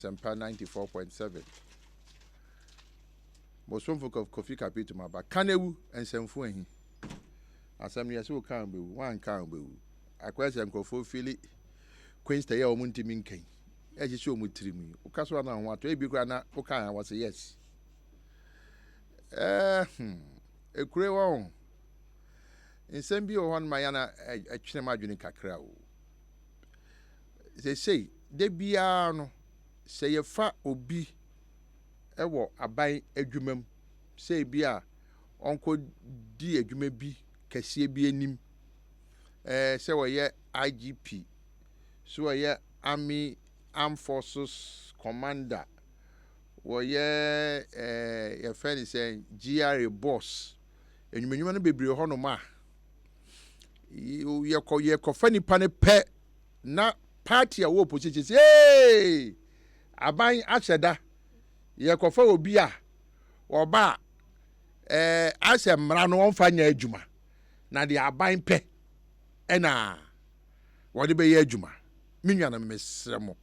Asempa 94.7. Most one folk of coffee capital, but Kanewu and Semfuhi. As some years who can't be one can't be. A question for Philly Queen stay or Munti Minkin. As you show me to me. Ukaswana want to be grana. Okay, was a yes. A crew in Sembio one Mayana a Chinamajuni Cacrao. They say, de biano. Say a fa obi ewo aban adwumam say bia onko di adwuma bi kese bi anim say we ye IGP so we ye armed forces commander we ye your friend is saying GRA boss enwumenwuma no bebre ho no ma ye ko fa nipa ne pe na party a wo opposition say hey aban acheda ye kofa obi a oba asemra no wonfa nya adwuma na de aban pe ena wode be ye adwuma menwa na mesremo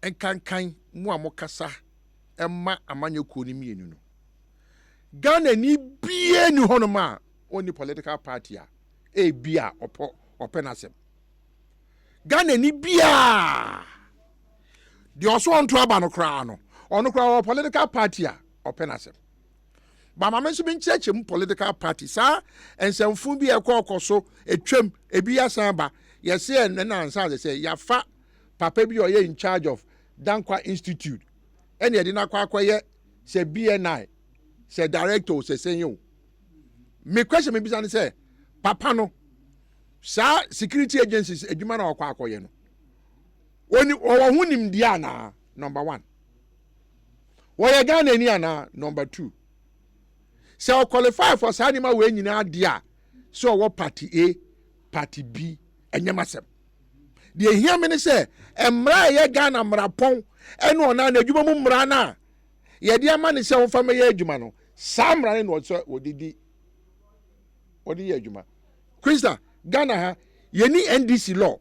enkankan mu amokasa emma amanyeko ni mienu no Ghana ni bie ni honoma oni political party a bia openasem Ghana ni bia the also on to abano crown on the political party open as but my mention been church political party sir and some fun be a call so a trim a bia samba yes and then answer they say ya fa papa bi oye in charge of Dankwa Institute and ye didn't quite say BNI say director say you me question me be say papa no sir security agencies edwuma na akwa no When hunim diana number 1. Woye Ghana ni ana number 2. So qualify for sanima we nyina dia so wo party A, party B enyemasem. De ehia me ne se emra ye Ghana mrapon eno na adwuma mu mra na ye de ama ne se wo fama ye adwuma no samra ne no so wodidi wodi ye adwuma. Krista Ghana ha ye ni NDC law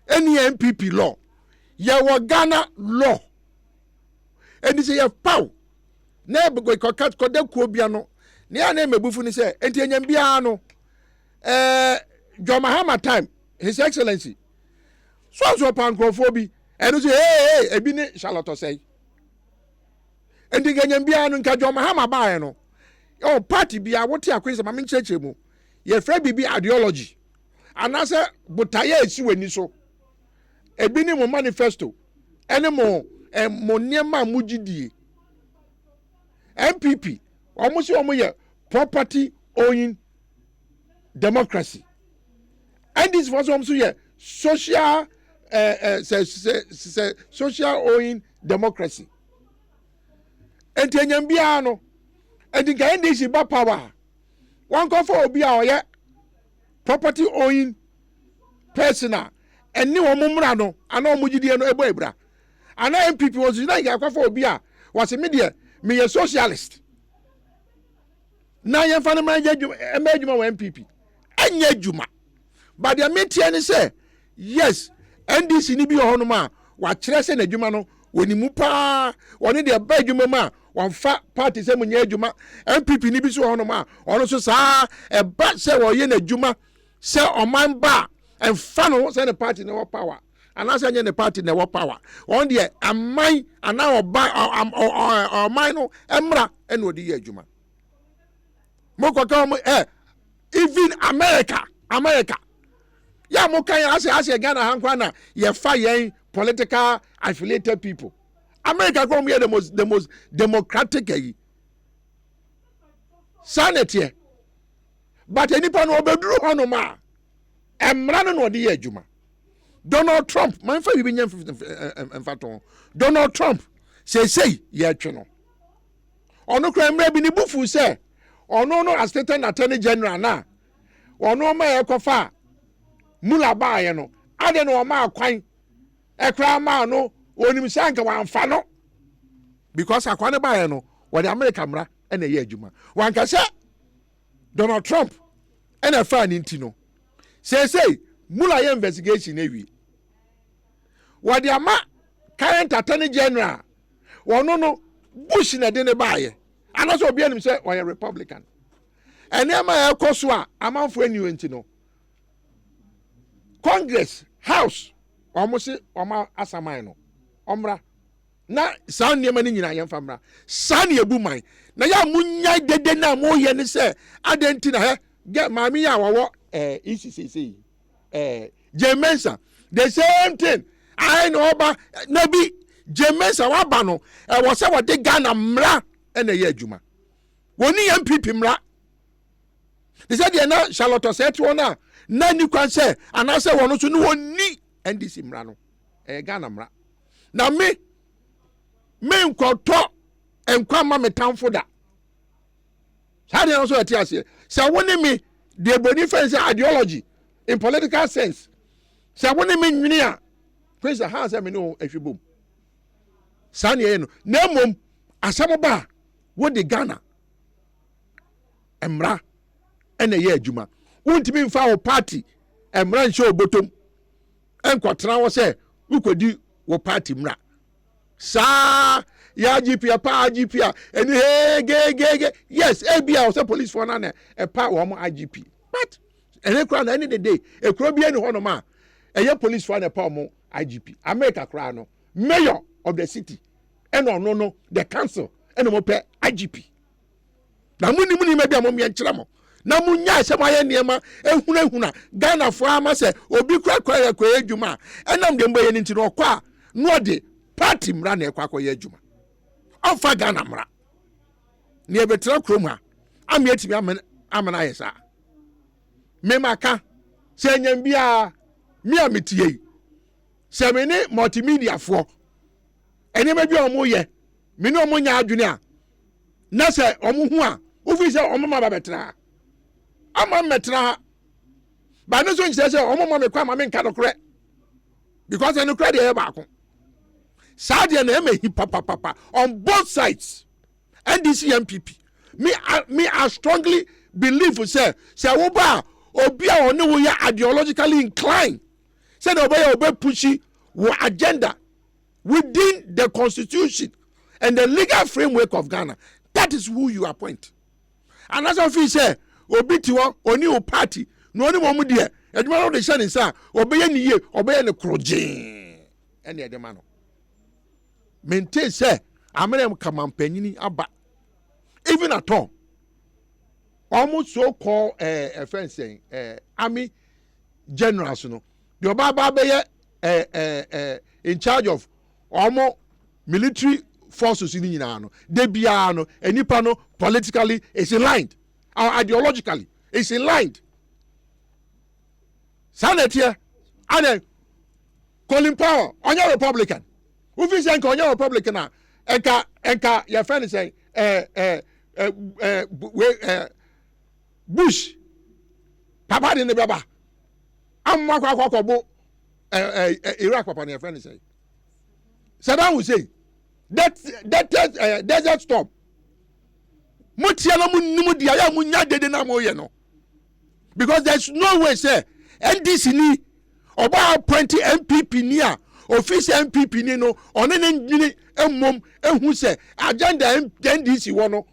any MPP law ye wo Ghana law eni say ye paw na be go kokat koda kuo bia no ne ya na mebufu ni say enti enyam bia no John Mahama time his excellency so pankrofo bi eno say hey ebi ni Charlotte say enti enyam bia no nka John Mahama ba no o party bia wote akwese ma mencheche mu ye fra bibi ideology anase butaye esi wani so ebi ni mo manifesto ene mo niema mugidie MPP omusi omuye property owning democracy and this was also ye social social owning democracy entenyam bia no edinka ndc ba power one go for obi a oye property owning personal eni wo mumra no ana omugidie no ebo ebra ana MPP was na ya kwafa obi a was media me a socialist na ye fa na ma adwuma wa MPP anya adwuma but the metie ni say yes NDC ni bi ho no ma wa kire se na adwuma no woni mu pa woni de ba adwuma ma wonfa party se munya adwuma MPP ni bi so ho no ma ono so saa e ba se wo ye na adwuma se oman ba and fano say the party no power and as any the party no power on the amai and now buy or mine no emra and odi adwuma moko ka even America ya mo kan as Ghana hankwa na ye fa yen political affiliated people America come here the most democratic sanity but anyone no obeduru hono ma emra no odi adwuma Donald Trump man fa bi nyam mfaton Donald Trump say ye twe no ono kra emra bi ni bufu say ono no assistant attorney general na ono ma ye kofa mula ba ye no ade no ma akwan ekra ma no onim sanka wanfa no because akwan ba ye no wo the America mra na ye adwuma wanka say Donald Trump na fa ni ntino say mula ye investigation ewi wadi ama current attorney general no Bush na de ne baaye anaso obi anim say oye Republican enema ekoso a amanfo aniwenti no Congress House almost oma asaman no omra na saa nneɛma no nyina yɛmfa mmra saa ne yɛbu man na yɛ munya dede na moyɛ ne sɛ adɛnti na hɛ maame yɛ a wɔwɔ ECCC Jemensa the same thing I know ba na bi Jemensa waba no wɔ sɛ wɔde Ghana mmra ɛna yɛ adwuma wɔni MPP mmra de sɛ deɛ na Charlotte sɛ te wɔn a na ni kwan sɛ anaasɛ wɔn nso no wɔni NDC mmra no Ghana mmra na me nkoto enkwa ma metamfo da sade no so ati ase se woni me the boni fence ideology in political sense se woni me nwini a prince hands me no ahwebom sane ye no na mom asem ba wo de Ghana emra ene ye adwuma wontimi mfa wo party emra nche obotom enkotra wo se ukodi wo party mra sa ya GP pa GP eni ge yes ebia o say police for na e pa wo mo IGP but ene kra na any the day e kro bia ni ho no ma eye police for na pa mo IGP America kra no mayor of the city eno no the council eno mo pe IGP na muni me bia mo me nkyere mo na munya se mo aye niema ehuna Ghana fo ama se obi kra ya kwa adwuma enam de mboye ni ntino kwa no de party mra na ekwa akoye adwuma ofa Ghana mra ne ebetra krom ha am yetimi amana yesa me maka se nyam bia me ametie se me ne multimedia fo ene ma bi omo ye me ne omo nya adwene a na se omo hu a ofi se omo ma ba betra ama metra ba no so nche se omo ma me kwa ma me nka dokre because eno kra de e ba ko Sadia na eme papa on both sides. NDC MPP. Me I strongly believe say woba obi a one wo ya ideologically inclined. Say na obi pushy wo agenda within the constitution and the legal framework of Ghana. That is who you appoint. And as of say obi tiwo oni o party no oni mo mu de eduma no de shane say obi ye niye obi ye ne krojin. Ene de ma no. Maintain say American kamampanyini aba even at all almost so called friend saying army generals no the obaba be in charge of almost military forces in nyina no de bia no enipa no politically is in line or ideologically is in line sanity and Colin Powell onye Republican Ufi say nka Republican na enka your friend say Bush papa de ne baba amma kwa bo Iraq papa your friend say Saddam Hussein that desert storm mutia no munnimu dia ya munya dede na mo ye no because there's no way say NDC ni oba appoint MPP ni a office MPP ni no one ne emom ehu se agenda NDC wo no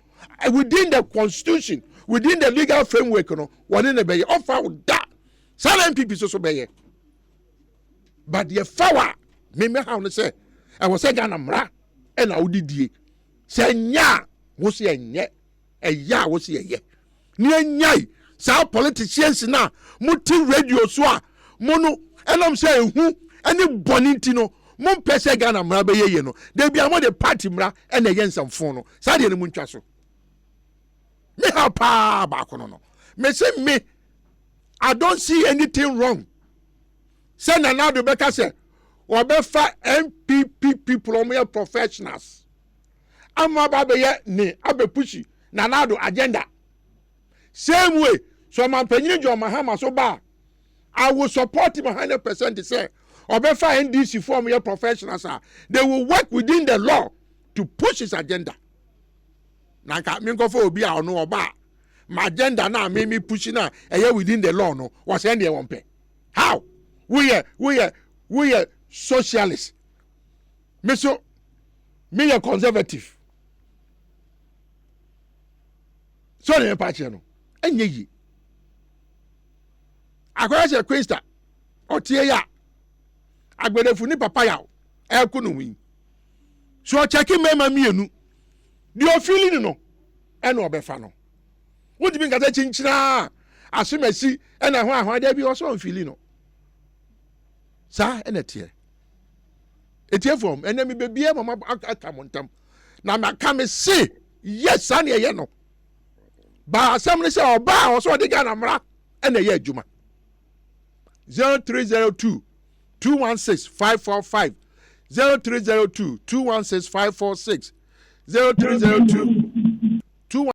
within the constitution within the legal framework no one ne be offer da sala MPP so be but the power me how no say I was say Ghana mra e na odidie se nya wo se enye eya wo se eye ni anyai sa politicians na muti radio so a mo no enam say ehu any boninti no mo pese Ghana mra be ye no de bia mo de party mra e na ye nsamfo no sa de ne mu ntwa so me ha pa ba ko no me say me I don't see anything wrong say na now do beka say obefa MPP people o professionals ama ba be ye ne abepushi na now do agenda same way so man panyin jo mahama so ba I will support him 100% to say obefa NDC form your professionals they will work within the law to push his agenda na ka me go for obi a ono oba my agenda na me pushing na within the law no was end there how we are socialists me so me a conservative so ne pa che no enye yi akwara che Queensta otie ya agbedefu ni papa ya e no wi so check mema mienu di o feeling no e no obefa no wo di bi ngata chinchina asumasi e na ho ahwa da bi o so feeling no sa e na tie etie form ene mi bebie mama akamontam na maka me se yes ane ye no ba asem ne se oba o so de ga na mra e na ye adwuma 0302 216 545 0302 216 546 0302